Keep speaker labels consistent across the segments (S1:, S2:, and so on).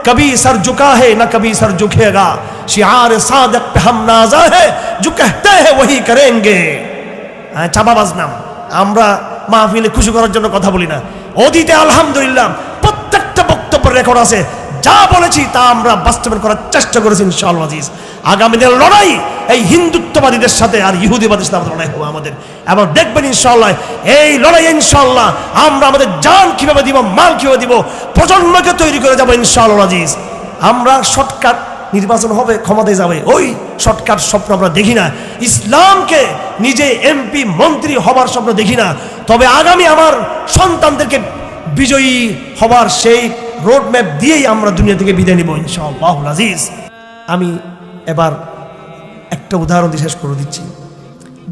S1: कभी सर झुका है ना कभी सर झुकेगा, शिआर सादिक पे हम नाजा है, जो कहते हैं वही करेंगे। চাপাবাজ নাম। আমরা মাহফিলে খুশি করার জন্য কথা বলি না। অতীতে আলহামদুলিল্লাহ প্রত্যেকটা বক্তব্যের রেকর্ড আছে, যা বলেছি তা আমরা বাস্তবায়ন করার চেষ্টা করেছি ইনশাআল্লাহ আজিজ। আগামী দিনের লড়াই এই হিন্দুত্ববাদীদের সাথে আর ইহুদিবাদীদের সাথে লড়াই হবে আমাদের। এবং দেখবেন ইনশাআল্লাহ এই লড়াই ইনশাআল্লাহ আমরা আমাদের জান কিভাবে দিব, মাল কিভাবে দিব, প্রজন্মকে তৈরি করে যাব ইনশাআল্লাহ আজিজ। আমরা শর্টকাট নির্বাচন হবে, ক্ষমতায় যাবে, ওই শর্টকাট স্বপ্ন আমরা দেখি না। ইসলামকে নিজে এমপি মন্ত্রী হবার স্বপ্ন দেখি না। তবে আগামী আমার সন্তানদেরকে বিজয়ী হবার সেই রোড ম্যাপ দিয়েই আমরা দুনিয়া থেকে বিদায় নিব ইনশাআল্লাহ আজিজ। আমি এবার একটা উদাহরণ দিয়ে শেষ করে দিচ্ছি।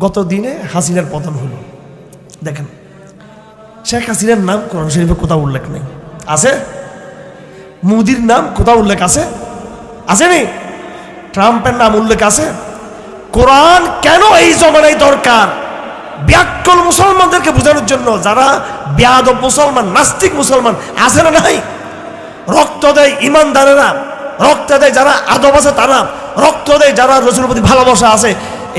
S1: গত দিনে হাসিনার পতন হলো। দেখেন শেখ হাসিনার নাম কোরআন শরীফে কোথাও উল্লেখ নেই, আছে? মোদির নাম কোথাও উল্লেখ আছে? আসেনি? ট্রাম্পের নাম উল্লেখ আছে? কোরআন কেন এই জমানায় দরকার? ব্যাকল মুসলমানদেরকে বোঝানোর জন্য, যারা বেয়াদব মুসলমান, নাস্তিক মুসলমান আছে না নাই? রক্ত দেয় ইমানদারেরা, রক্ত দেয় যারা আদব আছে তারা, রক্ত দেয় যারা রাসূলের প্রতি ভালোবাসা আছে।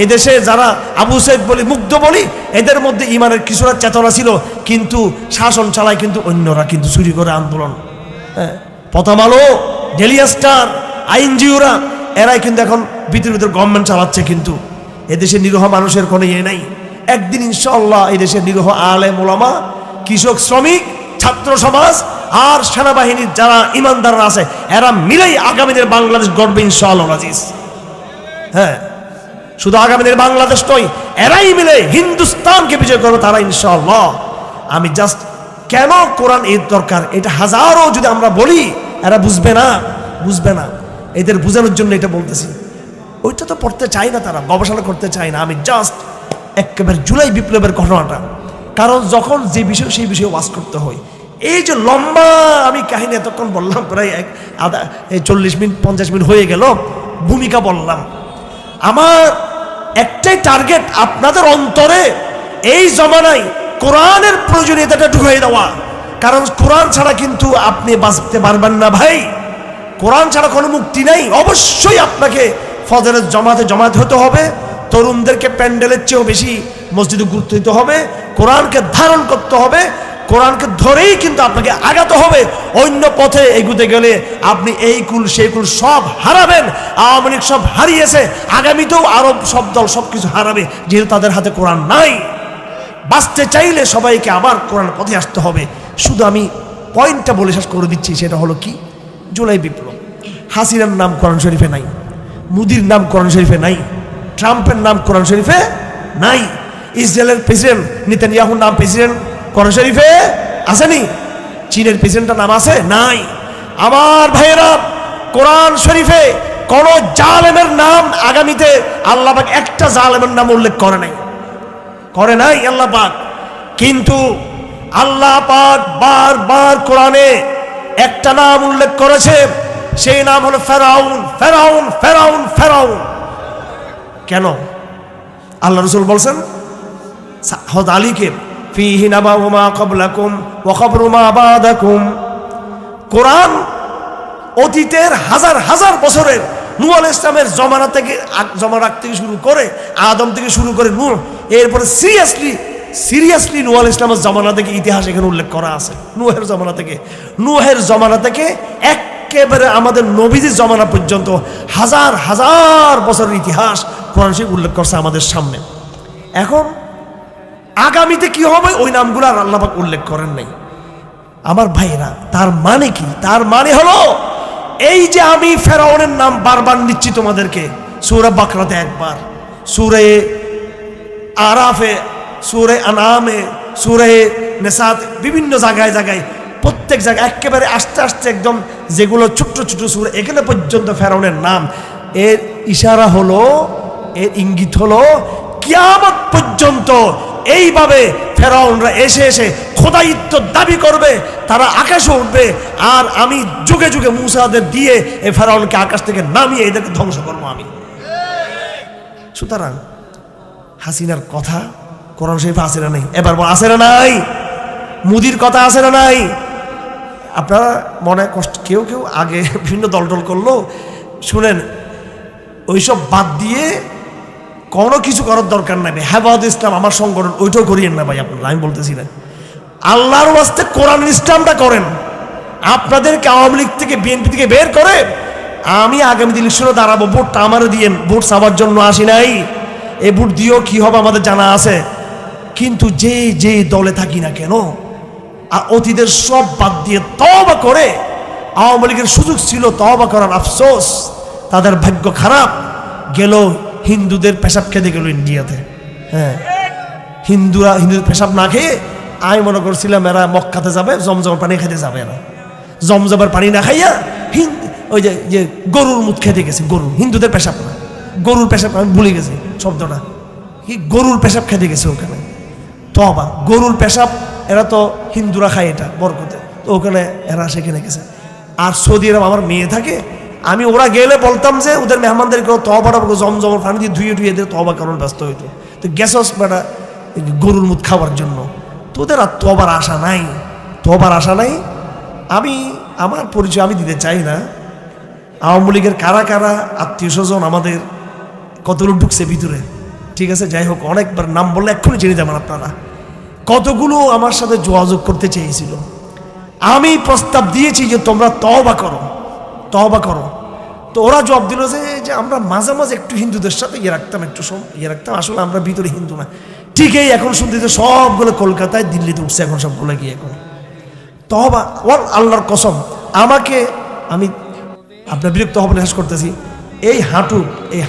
S1: এদেশে যারা আবু সাইদ বলি, মুগ্ধ বলি, এদের মধ্যে ইমানের কিছুটা চেতনা ছিল, কিন্তু শাসন চালায় কিন্তু অন্যরা, কিন্তু চুরি করে আন্দোলন। হ্যাঁ, প্রথম আলো, ডেইলি স্টার, আইনজীবীরা এরাই কিন্তু এখন ভিতর ভিতর গভর্নমেন্ট চালাচ্ছে, কিন্তু এদেশে নিরীহ মানুষের কোনো ইয়ে নাই। একদিন ইনশাআল্লাহ এই দেশের নিরীহ আলেম ওলামা, কৃষক, শ্রমিক, ছাত্র সমাজ আর সেনাবাহিনীর যারা ইমানদাররা আছে এরা মিলেই আগামী দিনের বাংলাদেশ গড়বে ইনশাআল্লাহ আজিজ। হ্যাঁ, শুধু আগামী দিনের বাংলাদেশ নয়, এরাই মিলে হিন্দুস্তানকে বিজয় করবে তারা ইনশাআল্লাহ। আমি জাস্ট কেন কোরআন এর দরকার এটা হাজারো যদি আমরা বলি এরা বুঝবে না, বুঝবে না। এদের বোঝানোর জন্য এটা বলতেছি। ওইটা তো পড়তে চাই না, তারা গবেষণা করতে চায় না। আমি জাস্ট একেবারে জুলাই বিপ্লবের ঘটনাটা, কারণ যখন যে বিষয় সেই বিষয়ে ওয়াজ করতে হয়। এই যে লম্বা আমি কাহিনী এতক্ষণ বললাম, প্রায় 40 মিনিট 50 মিনিট হয়ে গেল, ভূমিকা বললাম। আমার একটাই টার্গেট, আপনাদের অন্তরে এই জমানায় কোরআনের প্রয়োজনীয়তাটা ঢুকিয়ে দেওয়া। কারণ কোরআন ছাড়া কিন্তু আপনি বাঁচতে পারবেন না ভাই, কোরআন ছাড়া কোনো মুক্তি নেই। অবশ্যই আপনাকে ফজরের জমাতে হতে হবে, তরুণদেরকে প্যান্ডেলের চেয়েও বেশি মসজিদে গুরুত্ব দিতে হবে, কোরআনকে ধারণ করতে হবে, কোরআনকে ধরেই কিন্তু আপনাকে আগাতে হবে। অন্য পথে এগুতে গেলে আপনি এই কুল সেই কুল সব হারাবেন। আওয়ামী লীগ সব হারিয়েছে, আগামীতেও আরব সব দল সব কিছু হারাবে, যেহেতু তাদের হাতে কোরআন নাই। বাঁচতে চাইলে সবাইকে আবার কোরআন পথে আসতে হবে। শুধু আমি পয়েন্টটা বলে শেষ করে দিচ্ছি, সেটা হলো কি, জুলাই বিপ্লব। হাসিনার নাম কোরআন শরীফে নাই, মোদির নাম কোরআন শরীফে নাই, ট্রাম্পের নাম কোরআন শরীফে নাই, ইসরায়েলের প্রেসিডেন্ট নেতানিয়াহুর নাম প্রেসিডেন্ট কোরআন শরীফে আসেনি, চীনের প্রেসিডেন্টের নাম আছে নাই। আমার ভাইয়েরা, কোরআন শরীফে কোন জালেমের নাম আগামীতে আল্লাহ পাক একটা জালেমের নাম উল্লেখ করে নাই, করে নাই আল্লাহ পাক। কিন্তু আল্লাহ পাক বারবার কোরআনে একটা নাম উল্লেখ করেছে, সেই নাম হলো ফেরাউন। ফেরাউন ফেরাউন ফেরাউন কেন? আল্লাহ রাসূল বলছেন হযরত আলীকে, ফীহি নাবাউ মা ক্বাবলাকুম ওয়া খবরু মা বাদাকুম। কোরআন অতীতের হাজার হাজার বছরের নূহ আলাইহিস সালামের জমানা থেকে, জমানা থেকে শুরু করে, আদম থেকে শুরু করে নূহ, এরপরে সিরিয়াসলি নূহ আলাইহিস সালামের জমানা থেকে ইতিহাস এখানে উল্লেখ করা আছে। নূহের জমানা থেকে একেবারে আমাদের নবীজির জমানা পর্যন্ত হাজার হাজার বছরের ইতিহাস কোরআন শরীফ উল্লেখ করছে আমাদের সামনে। এখন আগামীতে কি হবে ওই নামগুলো আর আল্লাহ পাক উল্লেখ করেন নাই। আমার ভাইরা, তার মানে কি? তার মানে হলো এই যে আমি ফেরাউনের নাম বারবার নিচ্ছি তোমাদেরকে, সূরা বাকরাতে একবার, সূরা আরাফে, সূরা আনআমে, সূরা নিসাতে, বিভিন্ন জায়গায় জায়গায়, প্রত্যেক জায়গায় একেবারে আস্তে আস্তে একদম যেগুলো ছোট্ট ছোট সূরা, এখানে পর্যন্ত ফেরাউনের নাম। এর ইশারা হলো, এর ইঙ্গিত হলো কিয়ামত পর্যন্ত এইভাবে ফেরাউনরা এসে এসে খোদাইত্ব দাবি করবে, তারা আকাশে উঠবে, আর আমি যুগে যুগে মুসাদের দিয়ে এই ফেরাউনকে আকাশ থেকে নামিয়ে এদেরকে ধ্বংস করবো আমি। সুতরাং হাসিনার কথা কোরআন শরীফে আছে না নাই? এবার বল, আছে না নাই? মোদির কথা আছে না নাই? আপনারা মনে কষ্ট, কেউ কেউ আগে বিভিন্ন দল করলো, শুনেন ওইসব বাদ দিয়ে কোনো কিছু করার দরকার নাই। হেফাজত ইসলাম আমার সংগঠন, ওইটাও করিয়েন না ভাই আপনারা, আমি বলতেছি না। আল্লাহর ওয়াস্তে কোরআন ইসলামটা করেন। আপনাদেরকে আওয়ামী লীগ থেকে বিএনপি থেকে বের করে আমি আগামী ইলেকশনে দাঁড়াবো, ভোটটা আমারও দিয়েন। ভোট চাওয়ার জন্য আসি নাই, এই ভোট দিয়েও কি হবে আমাদের জানা আছে। কিন্তু যে দলে থাকি না কেন, আর অতীতের সব বাদ দিয়ে তওবা করে, আওয়ামী লীগের সুযোগ ছিল তওবা করার, আফসোস তাদের ভাগ্য খারাপ, গেল হিন্দুদের পেশাব খেতে গেল ইন্ডিয়াতে। হ্যাঁ, হিন্দুদের পেশাব না খেয়ে আমি মনে করছিলাম এরা মক্কাতে যাবে, জমজমের পানি খেতে যাবে। এরা জমজমের পানি না খাইয়া ওই যে গরুর মুখ খেতে গেছে। গরু, হিন্দুদের পেশাব না, গরুর পেশাব, আমি ভুলে গেছি শব্দটা কি, গরুর পেশাব খেতে গেছে ওখানে। তওবা, গরুর পেশাব এরা তো হিন্দুরা খায় এটা বরকতে, তো ওখানে এরা সেখানে গেছে। আর সৌদি আরব আমার মেয়ে থাকে, আমি ওরা গেলে বলতাম যে ওদের মেহমানদেরকে তওবাটা জমজমের পানি দিয়ে ধুয়ে দিয়ে তওবা করার ব্যস্ত হইতো। তো গেছস বেটা গরুর মুখ খাওয়ার জন্য, তো ওদের আর তওবার আশা নাই, তওবার আশা নাই। আমি আমার পরিচয় আমি দিতে চাই না। আওয়ামী লীগের কারা কারা আত্মীয় স্বজন আমাদের কতগুলো ঢুকছে ভিতরে, ঠিক আছে, যাই হোক, অনেকবার নাম বললে এক্ষুনি জেনে যাবেন আপনারা। কতগুলো আমার সাথে যোগাযোগ করতে চেয়েছিল, আমি প্রস্তাব দিয়েছি যে তোমরা তওবা করো, তওবা করো। তো ওরা জবাব দিল যে আমরা মাঝে মাঝে একটু হিন্দুদের সাথে রাখতাম, একটু রাখতাম, আসলে আমরা ভিতরে হিন্দু না। ঠিকই এখন শুনতেছে সবগুলো কলকাতায় দিল্লিতে উঠছে এখন সবগুলো গিয়ে। এখন তওবা, ওর আল্লাহর কসম, আমাকে, আমি আপনার বিরক্ত হবেন শেষ করতেছি, এই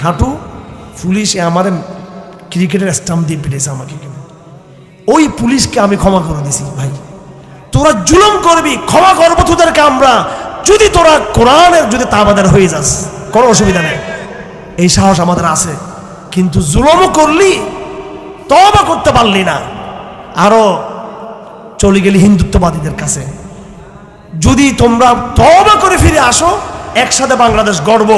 S1: হাঁটু পুলিশে আমার ক্রিকেটের স্টাম্প দিয়ে পিটেছে আমাকে। ওই পুলিশকে আমি ক্ষমা করে দিছি, ভাই তোরা জুলুম করবি, ক্ষমা করবো তোদেরকে আমরা, যদি তোরা কোরআনের যদি তাবাদার হয়ে যাস, কোনো অসুবিধা নেই, এই সাহস আমাদের আছে। কিন্তু জুলুমও করলি, তওবা করতে পারলি না, আরো চলে গেলি হিন্দুত্ববাদীদের কাছে। যদি তোমরা তওবা করে ফিরে আসো, একসাথে বাংলাদেশ গড়ব।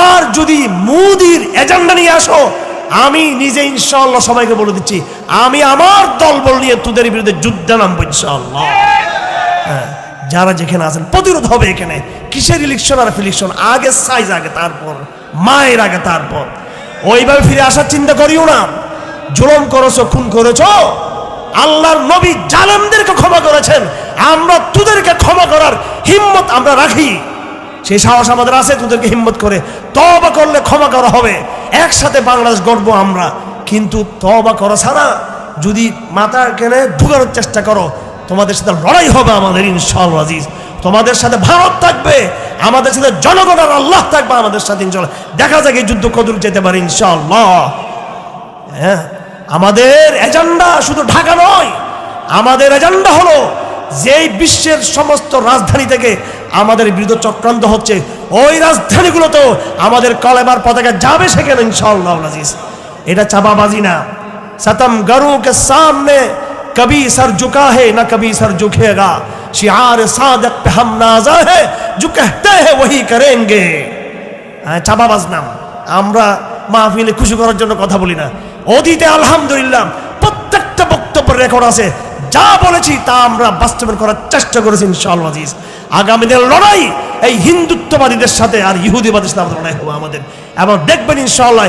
S1: আর যদি মোদির এজেন্ডা নিয়ে আসো, আমি নিজে ইনশাআল্লাহ সবাইকে বলে দিচ্ছি, আমি আমার দলবল নিয়ে তোদের বিরুদ্ধে যুদ্ধে নামবো ইনশাআল্লাহ। হ্যাঁ, যারা যেখানে আছেন প্রতিরোধ হবে এখানে। কিসের ইলেকশন আর ফিলেকশন, আগে সাইজ, আগে তারপর মায়ের, আগে তারপর। ওইভাবে ফিরে আসার চিন্তা করিও না। জুলুম করেছো, খুন করেছো, আল্লাহর নবী জালেমদেরকে ক্ষমা করেছেন, আমরা তোদেরকে ক্ষমা করার হিম্মত আমরা রাখি, সেই সাহস আমাদের আছে। তোদেরকে হিম্মত করে তওবা করলে ক্ষমা করা হবে, একসাথে বাংলাদেশ গড়বো আমরা। কিন্তু তওবা করা ছাড়া যদি মাথা কেনে ঢুকানোর চেষ্টা করো, তোমাদের সাথে লড়াই হবে আমাদের ইনশাআল্লাহ আজিজ। তোমাদের সাথে ভারত থাকবে, আমাদের সাথে জনগণ আর আল্লাহ থাকবে আমাদের সাথে ইনশাআল্লাহ। দেখা যাক এই যুদ্ধ কদূর যেতে পারে ইনশাআল্লাহ। হ্যাঁ, আমাদের এজেন্ডা শুধু ঢাকা নয়, আমাদের এজেন্ডা হলো যেই বিশ্বের সমস্ত রাজধানী থেকে আমাদের বিরুদ্ধে চক্রান্ত হচ্ছে, ওই রাজধানীগুলোতেও আমাদের কলেমার পতাকা যাবে সেখানে ইনশাআল্লাহ আজিজ। এটা চাপাবাজি না। सतम गरों के सामने कभी सर झुका है ना कभी सर झुकेगा, शिआर सादक पे हम नाजा है, जो कहते हैं वही करेंगे। চাপাবাজ নাম, আমরা মাহফিলে খুশি করার জন্য কথা বলি না। অতীতে আলহামদুলিল্লাহ প্রত্যেকটা বক্তব্য রেকর্ড আছে, যা বলেছি তা আমরা বাস্তবায়ন করার চেষ্টা করেছি ইনশাআল্লাহ আজিজ। আগামী দিনের লড়াই এই হিন্দুত্ববাদীদের সাথে আর ইহুদিবাদীদের সাথে লড়াই হবে আমাদের, এবং দেখবেন ইনশাআল্লাহ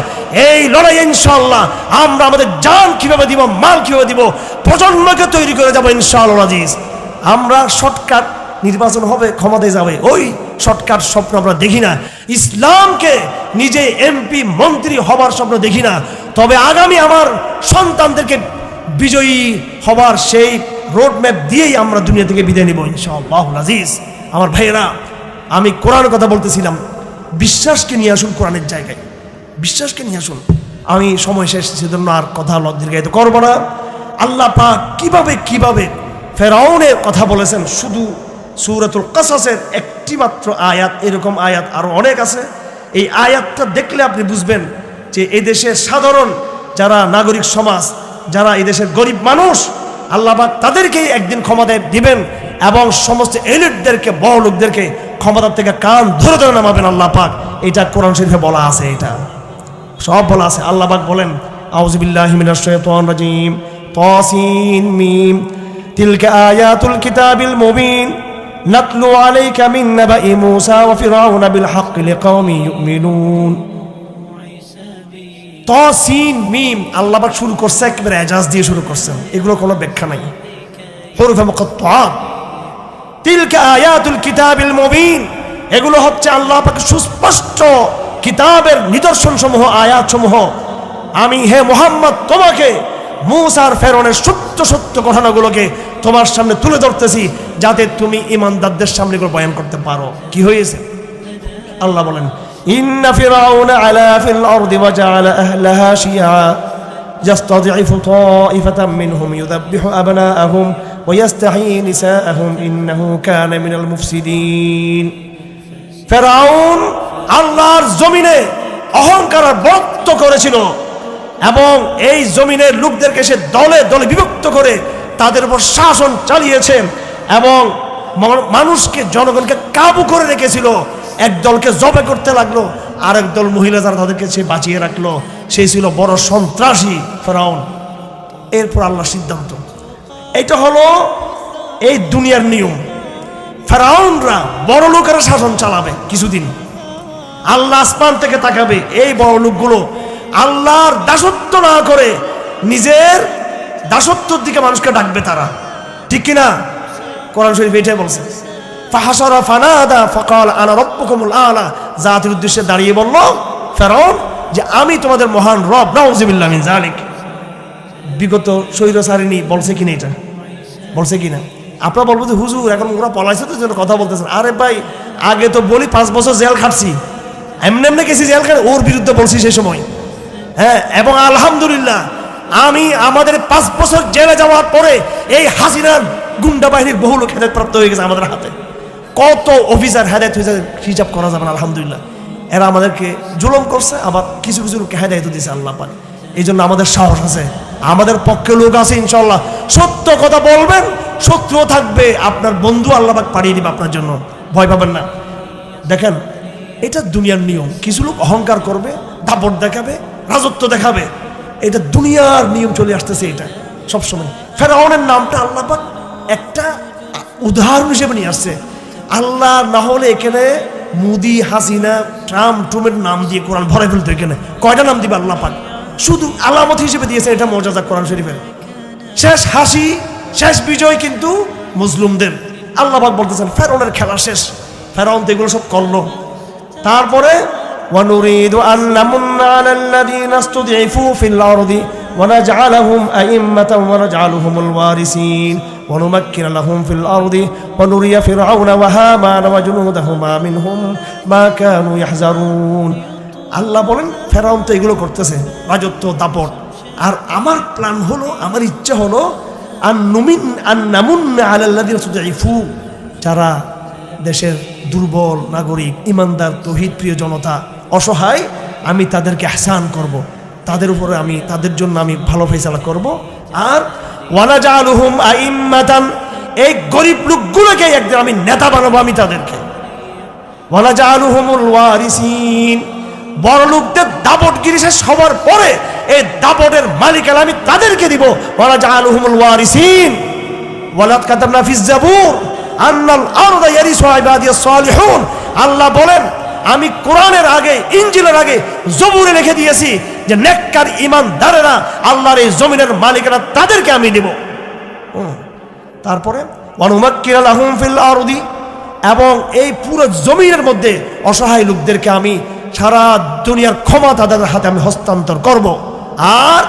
S1: এই লড়াই ইনশাআল্লাহ আমরা আমাদের জান কিভাবে দিব, মাল কিভাবে দিব, প্রজন্মকে তৈরি করে যাবো ইনশাআল্লাহ আজিজ। আমরা শর্টকাট নির্বাচন হবে, ক্ষমতায় যাবে, ওই শর্টকাট স্বপ্ন আমরা দেখি না। ইসলামকে নিজে এমপি মন্ত্রী হবার স্বপ্ন দেখি না। তবে আগামী আমার সন্তানদেরকে বিজয়ী হবার সেই রোডম্যাপ দিয়েই আমরা দুনিয়া থেকে বিদায় নিব ইনশাআল্লাহ আজিজ। আমার ভাইয়েরা, আমি কোরআনের কথা বলতেছিলাম, বিশ্বাসকে নিয়ে আসুন কোরআনের জায়গায়, বিশ্বাসকে নিয়ে আসুন। আমি সময় শেষ, সেজন্য আর কথা দীর্ঘায়িত করবো না। আল্লাহ পাক কিভাবে ফেরাউনের কথা বলেছেন, শুধু সূরাতুল কাসাসের একটি মাত্র আয়াত, এরকম আয়াত আরো অনেক আছে। এই আয়াতটা দেখলে আপনি বুঝবেন যে এই দেশের সাধারণ যারা নাগরিক সমাজ, যারা এই দেশের গরিব মানুষ, আল্লাহ পাক তাদেরকেই একদিন ক্ষমতায় দিবেন, এবং সমস্ত এলিটদেরকে, বড় লোকদেরকে ক্ষমতার থেকে কান ধরে ধরে নামাবেন আল্লাহ পাক। এটা কোরআন শরীফে বলা আছে, এটা সব বলা আছে। আল্লাহ পাক বলেন, আউযু বিল্লাহি মিনাশ শাইতানির রাজীম, তাসিন মিম, তিলকা আয়াতুল কিতাবিল মুবিন, নাতলু আলাইকা মিন নাবাই মূসা ওয়া ফিরআউনা বিল হাক্কি লিকাওমি ইউমিনুন। তাসিন মিম আল্লাহ পাক শুরু করছে একেবারে এজাজ দিয়ে শুরু করছেন, এগুলো কোনো ব্যাখ্যা নাই, হুরুফে মুকাত্তাআত। তিলকা আয়াতুল কিতাবিল মুবিন, এগুলো হচ্ছে আল্লাহ পাকের সুস্পষ্ট কিতাবের নিদর্শন সমূহ, আয়াত সমূহ। আমি হে মুহাম্মদ তোমাকে মূসার ফেরনের সত্য সত্য ঘটনাগুলোকে তোমার সামনে তুলে ধরতেছি, যাতে তুমি ঈমানদারদের সামনে এগুলো বয়ান করতে পারো। কি হয়েছে আল্লাহ বলেন, ইন্না ফিরআউনা আলা ফিল আরদি ওয়া জাআলা আহলাহা শিয়া ইয়াস্তাযিফু তাইফাতাম মিনহুম ইউযাব্বিহু আবনাআহুম ওয়া ইস্তাহয়ী নিসাআহুম ইন্নাহু কানা মিনাল মুফসিদিন। ফিরআউন আল্লাহর জমিনে অহংকার আর বক্ত করেছিল এবং এই জমিনের লোকদেরকে সে দলে দলে বিভক্ত করে তাদের উপর শাসন চালিয়েছে এবং মানুষকে, জনগণকে কাবু করে রেখেছিল। এক দলকে জবে করতে লাগলো, আরেক দল মহিলা যারা তাদেরকে সে বাঁচিয়ে রাখলো। সেই ছিল বড় সন্ত্রাসী ফেরাউন। এরপর আল্লাহর সিদ্ধান্ত, এটা হলো এই দুনিয়ার নিয়ম। ফেরাউনরা বড় লোকেরা শাসন চালাবে কিছুদিন, আল্লাহ আসমান থেকে তাকাবে, এই বড় লোকগুলো আল্লাহর দাসত্ব না করে নিজের দাসত্বর দিকে মানুষকে ডাকবে তারা, ঠিক কিনা? কোরআন শরীফ এটাই বলছে, ফাহাশারা ফানাদা ফাকাল আনা রাব্বুকুমুল আলা। জাতির উদ্দেশ্যে দাঁড়িয়ে বলল ফেরাউন যে আমি তোমাদের মহান রব। নাউযুবিল্লাহি মিন যালিক। বিগত স্বৈরাচারিণী বলছে কিনা? এটা বলছে কিনা? আপনারা বলবো যে হুজুর এখন ওরা পলাইছে তো জন্য কথা বলতেছেন। আরে ভাই, আগে তো বলি 5 বছর জেল খাটছি, এমনি এমনি গেছি জেল খাট, ওর বিরুদ্ধে বলছি সেই সময়। হ্যাঁ, এবং আলহামদুলিল্লাহ আমি আমাদের 5 বছর জেলে যাওয়ার পরে এই হাসিনার গুন্ডা বাহিনীর বহু লোক হেদায়েত প্রাপ্ত হয়ে গেছে আমাদের হাতে। কত অফিসার হেদায়েত হয়েছে, হিসাব করা যাবে না। আলহামদুলিল্লাহ এরা আমাদেরকে জুলুম করছে, আবার কিছু কিছু লোককে হেদায়েত দিয়েছে আল্লাহ পাক। এই জন্য আমাদের সাহস আছে, আমাদের পক্ষে লোক আছে ইনশাল্লাহ। সত্য কথা বলবেন, শত্রুও থাকবে, আপনার বন্ধু আল্লাহ পাক পাঠিয়ে দিবে আপনার জন্য, ভয় পাবেন না। দেখেন, এটা দুনিয়ার নিয়ম। কিছু লোক অহংকার করবে, দাপট দেখাবে, রাজত্ব দেখাবে, এটা দুনিয়ার নিয়ম চলে আসতেছে। এটা সবসময় ফেরাউনের নামটা আল্লাহ পাক একটা উদাহরণ হিসেবে নিয়ে আসছে। আল্লাহ না হলে এখানে মোদি, হাসিনা, ট্রাম্প টুমের নাম দিয়ে কোরআন ভরে ফেলতো। এখানে কয়টা নাম দিবে আল্লাহ পাক? শুধু আলামত হিসেবে দিয়েছে। এটা মর্যাদা কোরআন শরীফের। শেষ হাসি, শেষ বিজয় কিন্তু মুসলিমদের। আল্লাহ পাক বলতেছেন ফেরাউনের খেলা শেষ। ফেরাউন তো এগুলো সব করলো। তারপরে ওয়ানুরিদু আন নামুন্না আলাল লাযিনা ইসতুদঈফু ফিল আরদি ওয়া নাজআলহুম আইম্মাতান ওয়া নাজআলহুমুল ওয়ারিসিন ওয়া নুমাক্কিনা লাহুম ফিল আরদি ওয়া নুরিয়া ফিরআউনা ওয়া হামানা ওয়া জুনুদাহুমা মিনহুম মা কানু ইয়াহজারুন। আল্লাহ বলেন ফেরাউন তো এগুলো করতেছে, রাজত্ব, দাপট। আর আমার প্ল্যান হলো, আমার ইচ্ছা হলো আন নামুন্না আলাল লাযিনা ইসতুদঈফু, যারা দেশের দুর্বল নাগরিক, ইমানদার, তৌহিদ প্রিয় জনতা, অসহায়, আমি তাদেরকে ইহসান করব, তাদের উপরে আমি, তাদের জন্য আমি ভালো ফয়সালা করব। আর ওয়ানাজালুহুম আইম্মাতান, এই গরিব লোকগুলোকে একদিন আমি নেতা বানাবো আমি তাদেরকে। ওয়ানাজালুহুমুল ওয়ারিসিন, বড় লোকদের দাপটগিরি শেষ হবার পরে এই দাপটের মালিকানা আমি তাদেরকে দিব। ওয়ানাজালুহুমুল ওয়ারিসিন ওয়ালাদ কাতাবনা ফিজ জাবুর আন্নাল আরদা ইয়ারিসুহা ইবাদিয়াস সালিহুন। আল্লাহ বলেন আমি কোরআনের আগে, ইনজিলের আগে জবুরে লিখে দিয়েছি যে নেককার ঈমানদারেরা আল্লাহর এই জমিনের মালিকানা তাদেরকে আমি দেব। তারপরে ওয়ানুমাক্কিনা লাহুম ফিল আরদি, এবং এই পুরো জমিনের মধ্যে অসহায় লোকদেরকে আমি সারা দুনিয়ার ক্ষমতা তাদের হাতে আমি হস্তান্তর করব। আর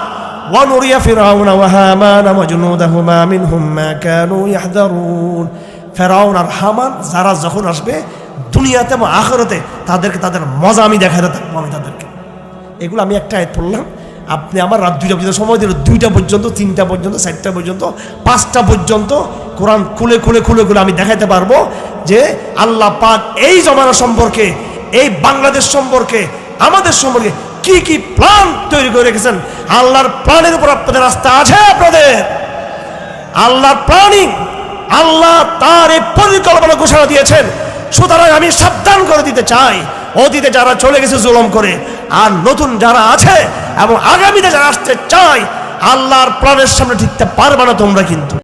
S1: ওয়ানুরিয়া ফিরআউনা ওয়া হামানা ওয়া জুনুদাহুমা মিনহুম মা কানু ইয়াহযারুন, ফেরাউন আর হামান যারা যখন আসবে দুনিয়াতে এবং আখিরাতে তাদেরকে তাদের মজা আমি দেখাতে থাকবো আমি তাদেরকে। এগুলো আমি একটা আয়াত পড়লাম, আপনি আমার রাত 2টা পর্যন্ত সময় দিল, 2টা পর্যন্ত, 3টা পর্যন্ত, 4টা পর্যন্ত, 5টা পর্যন্ত কোরআন খুলে খুলে খুলে খুলে আমি দেখাতে পারবো যে আল্লাহ পাক এই জমানা সম্পর্কে, এই বাংলাদেশ সম্পর্কে, আমাদের সম্পর্কে কি কি প্ল্যান তৈরি করে রেখেছেন। আল্লাহর প্ল্যানের উপর আপনাদের আস্থা আছে? আপনাদের আল্লাহর প্ল্যানিং, আল্লাহ তার এই পরিকল্পনা ঘোষণা দিয়েছেন। সুতরাং আমি সাবধান করে দিতে চাই, অতীতে যারা চলে গেছে জুলুম করে, আর নতুন যারা আছে এবং আগামীতে যারা আসতে চায়, আল্লাহর প্ল্যানের সামনে টিকতে পারবে না তোমরা কিন্তু।